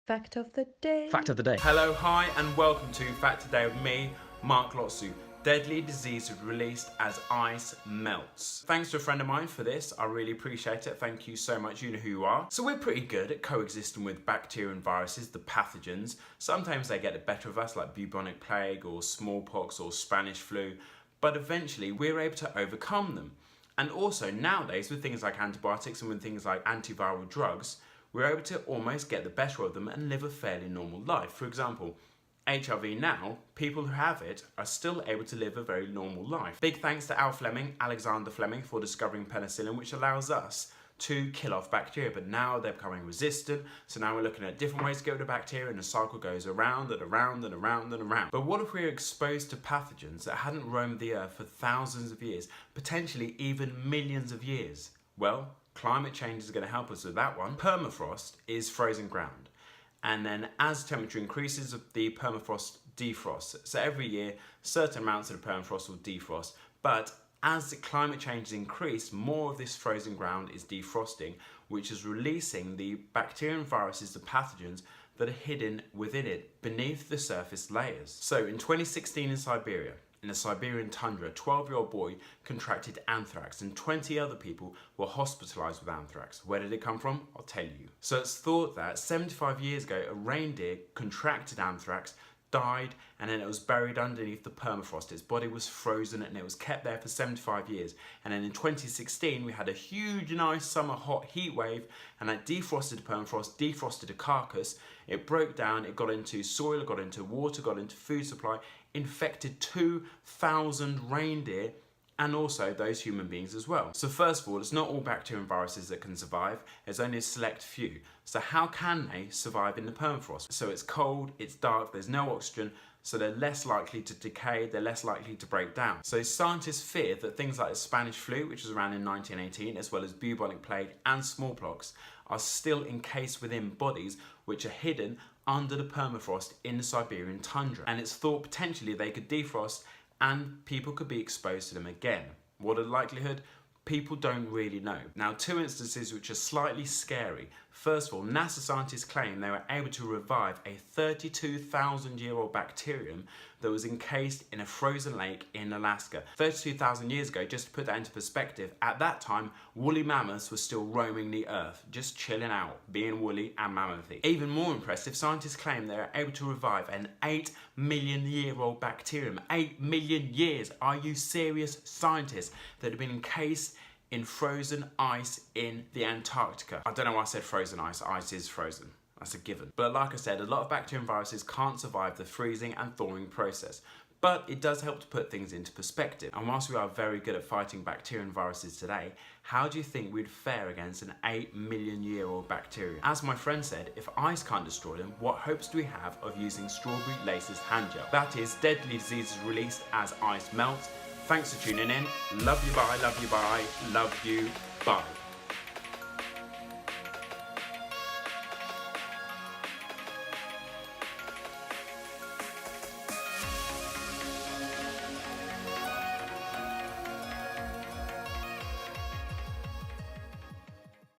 Fact of the day. Fact of the day. Hello, hi, and welcome to Fact of the Day with me, Mark Lotsu. Deadly disease released as ice melts. Thanks to a friend of mine for this. I really appreciate it. Thank you so much. You know who you are. So we're pretty good at coexisting with bacteria and viruses, the pathogens. Sometimes they get the better of us, like bubonic plague or smallpox or Spanish flu, but eventually we're able to overcome them. And also nowadays with things like antibiotics and with things like antiviral drugs, we're able to almost get the better of them and live a fairly normal life. For example, HIV now, people who have it are still able to live a very normal life. Big thanks to Alexander Fleming, for discovering penicillin, which allows us to kill off bacteria, but now they're becoming resistant, so now we're looking at different ways to get rid of bacteria, and the cycle goes around and around and around and around. But what if we were exposed to pathogens that hadn't roamed the earth for thousands of years, potentially even millions of years? Well, climate change is going to help us with that one. Permafrost is frozen ground. And then as temperature increases, the permafrost defrosts. So every year, certain amounts of the permafrost will defrost. But as the climate change increases, more of this frozen ground is defrosting, which is releasing the bacteria and viruses, the pathogens, that are hidden within it, beneath the surface layers. So in 2016 in Siberia, in the Siberian tundra, a 12-year-old boy contracted anthrax and 20 other people were hospitalized with anthrax. Where did it come from? I'll tell you. So it's thought that 75 years ago, a reindeer contracted anthrax, died, and then it was buried underneath the permafrost. Its body was frozen and it was kept there for 75 years. And then in 2016, we had a huge, nice summer hot heat wave, and that defrosted the permafrost, defrosted the carcass. It broke down, it got into soil, it got into water, got into food supply, infected 2,000 reindeer, and also those human beings as well. So first of all, it's not all bacteria and viruses that can survive, there's only a select few. So how can they survive in the permafrost? So it's cold, it's dark, there's no oxygen, so they're less likely to decay, they're less likely to break down. So scientists fear that things like the Spanish flu, which was around in 1918, as well as bubonic plague and smallpox, are still encased within bodies which are hidden under the permafrost in the Siberian tundra. And it's thought potentially they could defrost and people could be exposed to them again. What are the likelihood? People don't really know. Now, two instances which are slightly scary. First of all, NASA scientists claim they were able to revive a 32,000-year-old bacterium that was encased in a frozen lake in Alaska. 32,000 years ago, just to put that into perspective, at that time, woolly mammoths were still roaming the earth, just chilling out, being woolly and mammothy. Even more impressive, scientists claim they are able to revive an 8-million-year-old bacterium. 8 million years! Are you serious, scientists, that have been encased in frozen ice in the Antarctica? I don't know why I said frozen ice. Ice is frozen. That's a given. But like I said, a lot of bacteria and viruses can't survive the freezing and thawing process. But it does help to put things into perspective. And whilst we are very good at fighting bacteria and viruses today, how do you think we'd fare against an 8-million-year-old bacterium? As my friend said, if ice can't destroy them, what hopes do we have of using strawberry laces hand gel? That is, deadly diseases released as ice melts. Thanks for tuning in. Love you, bye, love you, bye, love you, bye.